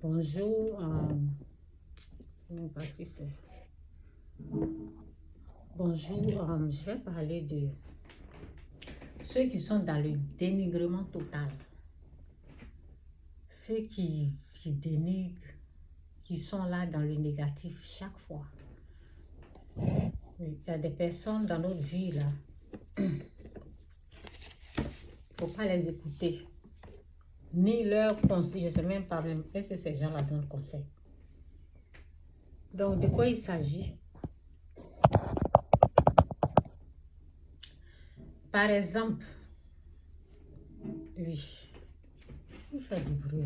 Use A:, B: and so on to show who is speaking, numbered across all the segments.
A: Bonjour, je ne sais pas si c'est... Bonjour, je vais parler de ceux qui sont dans le dénigrement total. Ceux qui dénigrent, qui sont là dans le négatif chaque fois. Il y a des personnes dans notre vie là, il ne faut pas les écouter. Ni leurs conseils, je ne sais même pas même, est-ce que ces gens-là donnent conseil? Donc, de quoi il s'agit? Par exemple, oui, il fait du bruit.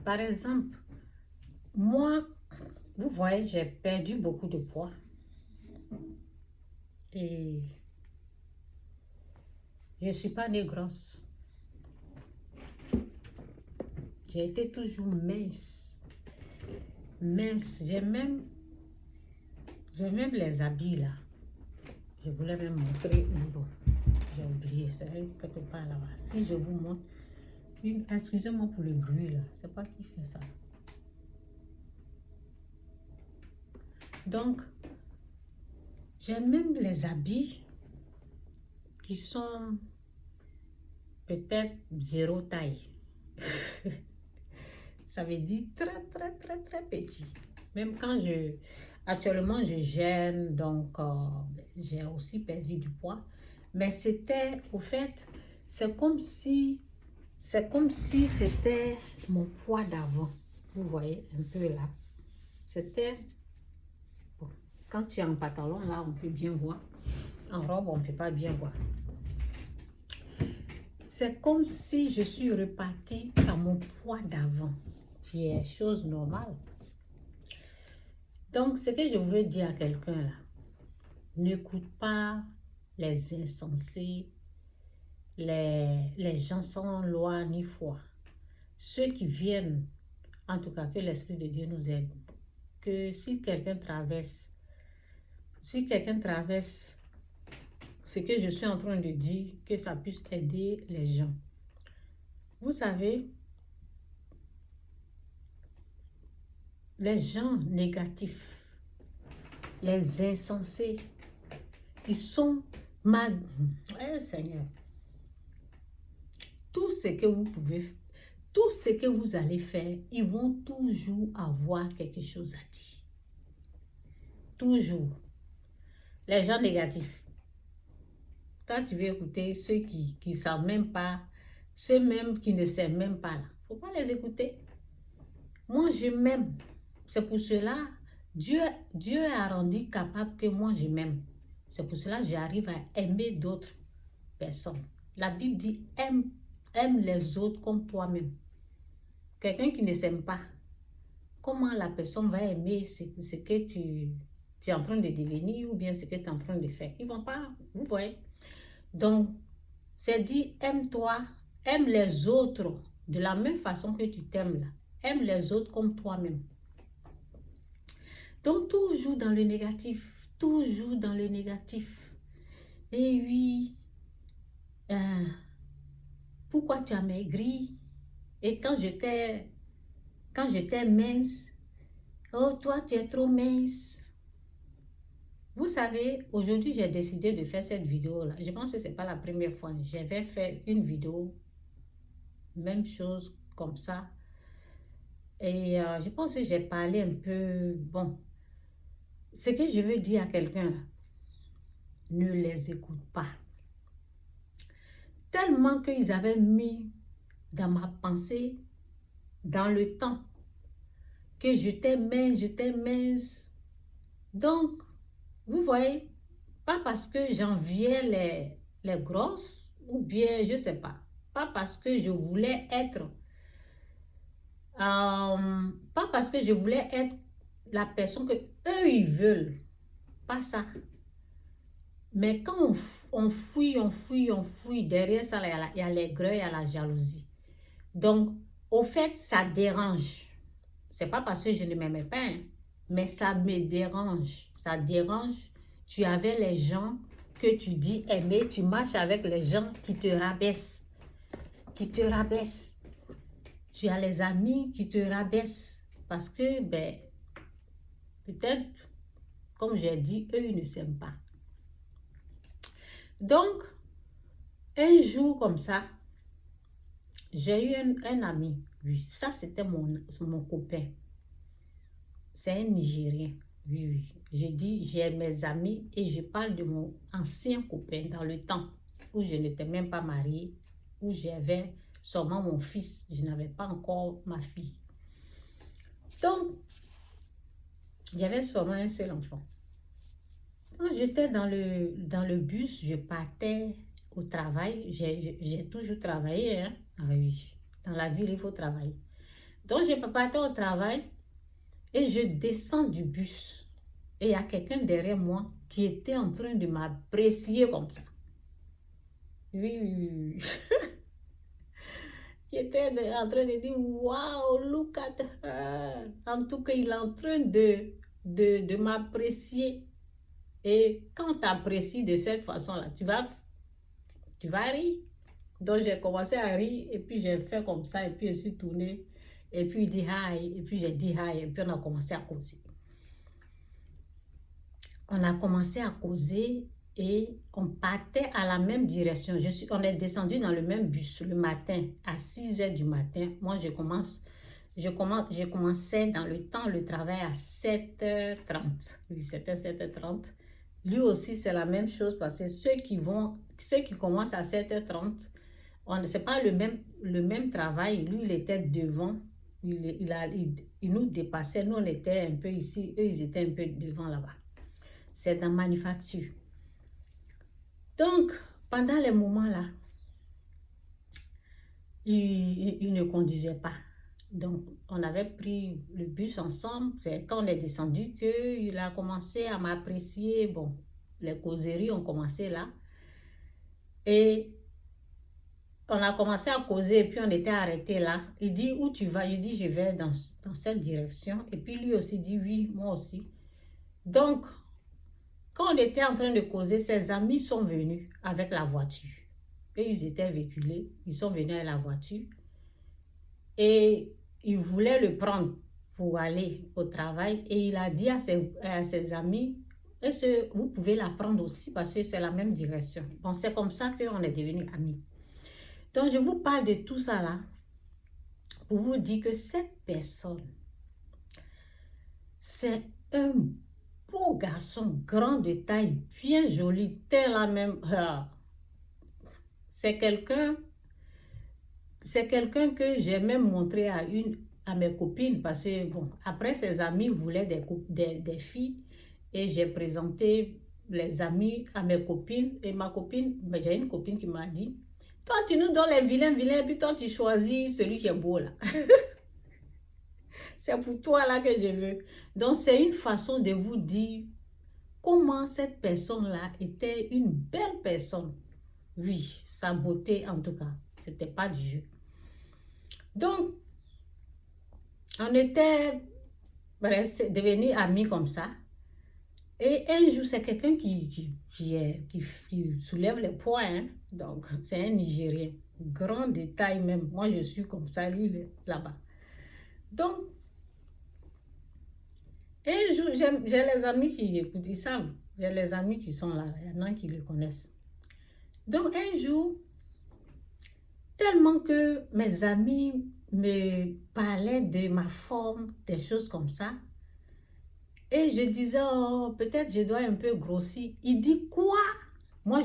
A: Par exemple, moi, vous voyez, j'ai perdu beaucoup de poids. Et je ne suis pas née grosse. J'ai été toujours mince. Mince. J'ai même les habits là. Je voulais même montrer. Bon, j'ai oublié, c'est quelque part là-bas. Si je vous montre, excusez-moi pour le bruit là. C'est pas qui fait ça. Donc, j'ai même les habits qui sont peut-être 0 taille. Ça veut dire très petit. Même quand actuellement je gêne, donc j'ai aussi perdu du poids. Mais c'était, au fait, c'est comme si c'était mon poids d'avant. Vous voyez un peu là. C'était, bon, quand tu es en pantalon, là, on peut bien voir. En robe, on ne peut pas bien voir. C'est comme si je suis repartie à mon poids d'avant, qui est chose normale. Donc, ce que je veux dire à quelqu'un là, n'écoute pas les insensés, les gens sans loi ni foi. Ceux qui viennent, en tout cas que l'Esprit de Dieu nous aide, que si quelqu'un traverse ce que je suis en train de dire, que ça puisse aider les gens. Vous savez, les gens négatifs, les insensés, ils sont mal. Seigneur, tout ce que vous allez faire, ils vont toujours avoir quelque chose à dire. Toujours. Les gens négatifs. Quand tu veux écouter ceux qui ne savent même pas, ceux même qui ne savent même pas, il ne faut pas les écouter. Moi, je m'aime. C'est pour cela, Dieu a rendu capable que moi, je m'aime. C'est pour cela que j'arrive à aimer d'autres personnes. La Bible dit, aime les autres comme toi-même. Quelqu'un qui ne s'aime pas, comment la personne va aimer ce que tu es en train de devenir ou bien ce que tu es en train de faire? Ils ne vont pas, vous voyez. Donc, c'est dit, aime-toi, aime les autres de la même façon que tu t'aimes là. Aime les autres comme toi-même. Donc, toujours dans le négatif. Toujours dans le négatif. Et oui, pourquoi tu as maigri? Et quand j'étais mince, oh, toi, tu es trop mince. Vous savez, aujourd'hui, j'ai décidé de faire cette vidéo-là. Je pense que ce n'est pas la première fois. J'avais fait une vidéo, même chose comme ça. Et je pense que j'ai parlé un peu, bon, ce que je veux dire à quelqu'un, ne les écoute pas. Tellement qu'ils avaient mis dans ma pensée, dans le temps, que j'étais mince. Donc, vous voyez, pas parce que j'enviais les grosses, ou bien, je ne sais pas, pas parce que je voulais être, pas parce que je voulais être la personne que eux ils veulent, pas ça. Mais quand on fuit, derrière ça, il y a l'aigreur, il y a la jalousie. Donc, au fait, ça dérange. C'est pas parce que je ne m'aimais pas, hein, mais ça me dérange. Ça dérange. Tu avais les gens que tu dis aimer, tu marches avec les gens qui te rabaissent. Qui te rabaissent. Tu as les amis qui te rabaissent. Parce que, ben, peut-être, comme j'ai dit, eux, ils ne s'aiment pas. Donc, un jour comme ça, j'ai eu un ami. Oui, ça, c'était mon copain. C'est un Nigérien. Oui, oui. Je dis, j'ai mes amis et je parle de mon ancien copain dans le temps où je n'étais même pas mariée, où j'avais seulement mon fils. Je n'avais pas encore ma fille. Donc, j'avais seulement un seul enfant. Quand j'étais dans le bus, je partais au travail. J'ai toujours travaillé, hein? Ah oui, dans la ville, il faut travailler. Donc, je partais au travail et je descends du bus. Et il y a quelqu'un derrière moi qui était en train de m'apprécier comme ça. Oui, oui, oui. Qui était en train de dire, wow, look at her. En tout cas, il est en train de m'apprécier. Et quand tu apprécies de cette façon-là, tu vas rire. Donc, j'ai commencé à rire et puis j'ai fait comme ça et puis je suis tournée. Et puis il dit hi et puis j'ai dit hi et puis on a commencé à causer. On a commencé à causer et on partait à la même direction. On est descendu dans le même bus le matin à 6h du matin. Moi, je commençais dans le temps le travail à 7h30. Oui, c'était 7h30. Lui aussi, c'est la même chose parce que ceux qui commencent à 7h30, ce n'est pas le même travail. Lui, il était devant. Il nous dépassait. Nous, on était un peu ici. Eux, ils étaient un peu devant là-bas. C'est dans manufacture. Donc, pendant les moments-là, il ne conduisait pas. Donc, on avait pris le bus ensemble. C'est quand on est descendu qu'il a commencé à m'apprécier. Bon, les causeries ont commencé là. Et on a commencé à causer et puis on était arrêté là. Il dit, où tu vas? Je dis, je vais dans cette direction. Et puis lui aussi dit, oui, moi aussi. Donc, quand on était en train de causer, ses amis sont venus avec la voiture. Et ils étaient véhiculés. Ils sont venus avec la voiture. Et ils voulaient le prendre pour aller au travail. Et il a dit à ses amis, vous pouvez la prendre aussi parce que c'est la même direction. Bon, c'est comme ça qu'on est devenus amis. Donc, je vous parle de tout ça là pour vous dire que cette personne, c'est un beau garçon, grand de taille, bien joli, tel la même. C'est quelqu'un que j'ai même montré à mes copines parce que, bon, après ses amis voulaient des filles et j'ai présenté les amis à mes copines et ma copine, j'ai une copine qui m'a dit, toi tu nous donnes les vilains et puis toi tu choisis celui qui est beau là. C'est pour toi là que je veux. Donc c'est une façon de vous dire comment cette personne-là était une belle personne. Oui, sa beauté en tout cas, c'était pas du jeu. Donc, on était devenus amis comme ça. Et un jour, c'est quelqu'un qui soulève les poids. Hein? Donc, c'est un Nigérien. Grand de taille même. Moi, je suis comme ça, lui, il est là-bas. Donc, un jour, j'ai les amis qui écoutent, ils savent. J'ai les amis qui sont là. Il y en a qui le connaissent. Donc, un jour, tellement que mes amis me parlaient de ma forme, des choses comme ça. Et je disais, oh, peut-être je dois un peu grossir. Il dit, quoi? Moi,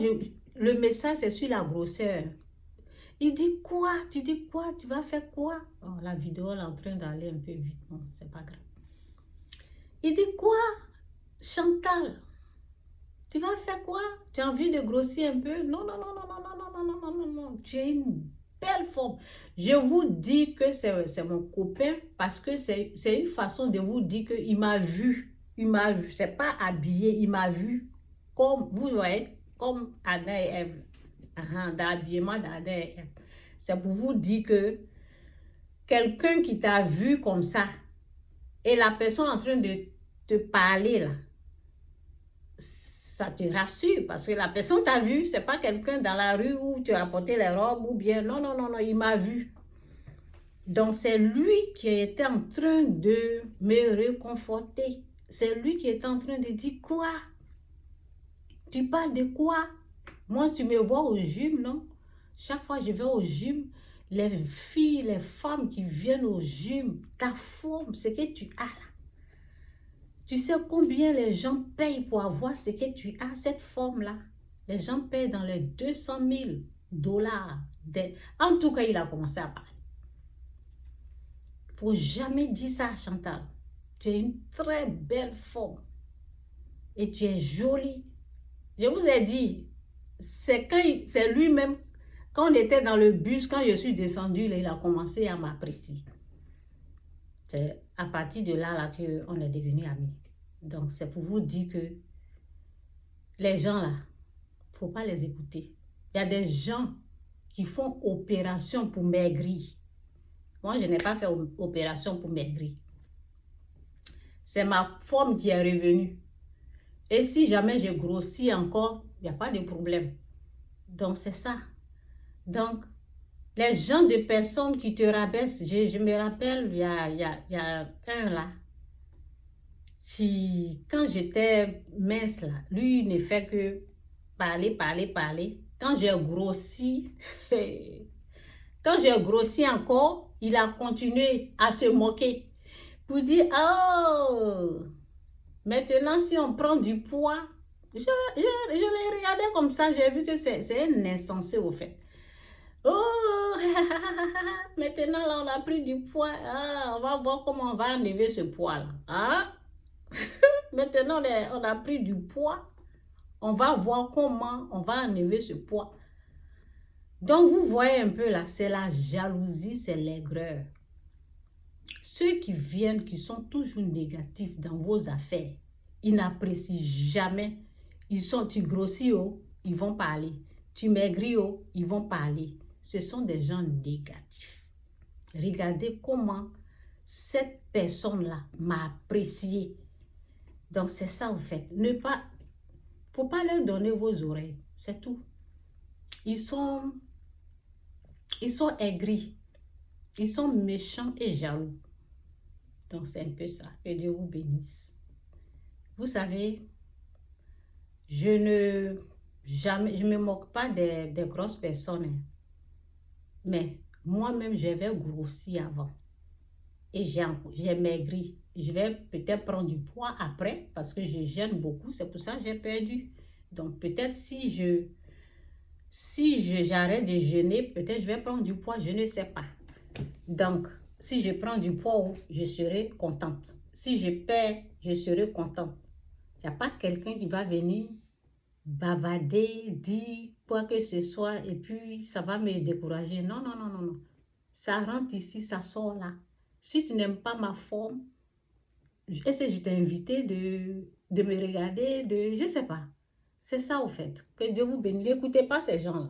A: le message, c'est sur la grosseur. Il dit, quoi? Tu dis quoi? Tu vas faire quoi? Oh, la vidéo elle est en train d'aller un peu vite. Bon, c'est pas grave. Il dit, quoi? Chantal, tu vas faire quoi? Tu as envie de grossir un peu? Non, non, non, non, non, non, non, non, non, non, non. Tu as une belle forme. Je vous dis que c'est mon copain parce que c'est une façon de vous dire qu'il m'a vu. Il m'a vu. C'est pas habillé. Il m'a vu comme, vous voyez, comme Adam et Ève. Dans l'habillement d'Adam et Ève. C'est pour vous dire que quelqu'un qui t'a vu comme ça et la personne en train de te parler là, ça te rassure parce que la personne t'a vu, c'est pas quelqu'un dans la rue où tu as porté les robes ou bien non, non, non, non, il m'a vu. Donc, c'est lui qui était en train de me réconforter. C'est lui qui était en train de dire quoi? Tu parles de quoi? Moi, tu me vois au gym, non? Chaque fois que je vais au gym, les filles, les femmes qui viennent au gym, ta forme, ce que tu as là. Tu sais combien les gens payent pour avoir ce que tu as, cette forme-là? Les gens payent dans les 200 000 dollars. En tout cas, il a commencé à parler. Il ne faut jamais dire ça à Chantal. Tu as une très belle forme. Et tu es jolie. Je vous ai dit, c'est lui-même, quand on était dans le bus, quand je suis descendue, là, il a commencé à m'apprécier. C'est à partir de là, qu'on est devenus amis. Donc, c'est pour vous dire que les gens là, il ne faut pas les écouter. Il y a des gens qui font opération pour maigrir. Moi, je n'ai pas fait opération pour maigrir. C'est ma forme qui est revenue. Et si jamais je grossis encore, il n'y a pas de problème. Donc, c'est ça. Donc, les gens de personnes qui te rabaissent, je me rappelle, il y a un là, qui, quand j'étais mince là, lui, il ne fait que parler, parler, parler. Quand j'ai grossi, encore, il a continué à se moquer pour dire, oh, maintenant, si on prend du poids, je l'ai regardé comme ça, j'ai vu que c'est un insensé au fait. Oh, maintenant là, on a pris du poids. Ah, on va voir comment on va enlever ce poids-là. Hein? Maintenant, on a pris du poids. On va voir comment on va enlever ce poids. Donc, vous voyez un peu là, c'est la jalousie, c'est l'aigreur. Ceux qui viennent, qui sont toujours négatifs dans vos affaires, ils n'apprécient jamais. Tu grossis, oh, ils vont parler. Tu maigris, oh, ils vont parler. Ce sont des gens négatifs. Regardez comment cette personne-là m'a apprécié. Donc, c'est ça, en fait. Faut pas leur donner vos oreilles. C'est tout. Ils sont aigris. Ils sont méchants et jaloux. Donc, c'est un peu ça. Que Dieu vous bénisse. Vous savez, je me moque pas des grosses personnes. Hein. Mais moi-même, j'avais grossi avant. Et j'ai maigri. Je vais peut-être prendre du poids après parce que je gêne beaucoup. C'est pour ça que j'ai perdu. Donc, peut-être si j'arrête de jeûner, peut-être je vais prendre du poids. Je ne sais pas. Donc, si je prends du poids, je serai contente. Si je perds, je serai contente. Il n'y a pas quelqu'un qui va venir bavader, dire quoi que ce soit et puis ça va me décourager. Non, non, non, non, non. Ça rentre ici, ça sort là. Si tu n'aimes pas ma forme, est-ce que je t'ai invité de me regarder, je ne sais pas. C'est ça au fait. Que Dieu vous bénisse. N'écoutez pas ces gens-là.